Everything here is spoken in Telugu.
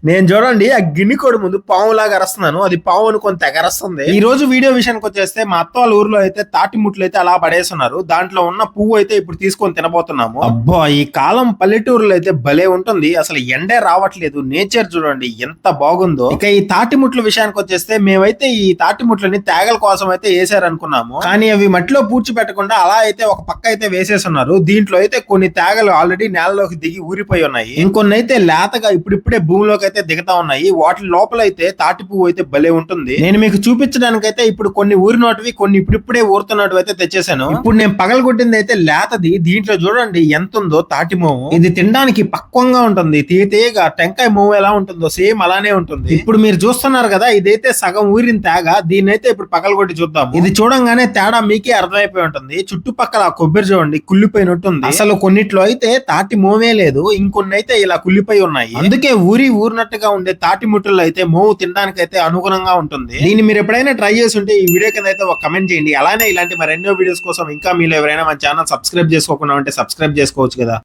నేను చూడండి ఆ గిన్నె కోడి ముందు పావులాగా అరుస్తున్నాను, అది పావు అనుకొని తెగరస్తుంది. ఈ రోజు వీడియో విషయానికి వచ్చేస్తే మా అత్త వాళ్ళ ఊర్లో అయితే తాటి ముట్లు అయితే అలా పడేస్తున్నారు. దాంట్లో ఉన్న పువ్వు అయితే ఇప్పుడు తీసుకొని తినబోతున్నాము. అబ్బా, ఈ కాలం పల్లెటూరులో అయితే భలే ఉంటుంది. అసలు ఎండే రావట్లేదు, నేచర్ చూడండి ఎంత బాగుందో. ఇక ఈ తాటి ముట్ల విషయానికి వచ్చేస్తే మేమైతే ఈ తాటి ముట్లని తేగల కోసం అయితే వేసారనుకున్నాము, కానీ అవి మట్టిలో పూడ్చిపెట్టకుండా అలా అయితే ఒక పక్క అయితే వేసేస్తున్నారు. దీంట్లో అయితే కొన్ని తేగలు ఆల్రెడీ నేలలోకి దిగి ఊరిపోయి ఉన్నాయి, ఇంకొన్ని అయితే లేతగా ఇప్పుడిప్పుడే భూమిలోకి అయితే దిగుతా ఉన్నాయి. వాటి లోపల అయితే తాటి పువ్వు అయితే భలే ఉంటుంది. నేను మీకు చూపించడానికైతే ఇప్పుడు కొన్ని ఊరినోటివి, కొన్ని ఇప్పుడిప్పుడే ఊరుతున్నట్టు అయితే తెచ్చేసాను. ఇప్పుడు నేను పగలగొట్టింది అయితే లేతది. దీంట్లో చూడండి ఎంత ఉందో తాటి మోవు. ఇది తినడానికి పక్వంగా ఉంటుంది, తీయగా టెంకాయ మోవు ఎలా ఉంటుందో సేమ్ అలానే ఉంటుంది. ఇప్పుడు మీరు చూస్తున్నారు కదా, ఇదైతే సగం ఊరిన తేగ. దీన్ని అయితే ఇప్పుడు పగలగొట్టి చూద్దాం. ఇది చూడంగానే తేడా మీకే అర్థమైపోయి ఉంటుంది. చుట్టుపక్కల కొబ్బరి చూడండి కుళ్ళిపోయినట్టుంది. అసలు కొన్నిట్లో అయితే తాటి మోవే లేదు, ఇంకొన్ని అయితే ఇలా కుళ్ళిపోయి ఉన్నాయి. అందుకే ఊరినట్టుగా ఉండే తాటి ముట్టలు అయితే మోవు తినడానికి అయితే అనుగుణంగా ఉంటుంది. దీన్ని మీరు ఎప్పుడైనా ట్రై చేసి ఉంటే ఈ వీడియో కింద అయితే ఒక కమెంట్ చేయండి. అలానే ఇలాంటి మరెన్నో వీడియోస్ కోసం ఇంకా మీరు ఎవరైనా మన ఛానల్ సబ్స్క్రైబ్ చేసుకోకుండా ఉంటే సబ్స్క్రైబ్ చేసుకోవచ్చు కదా.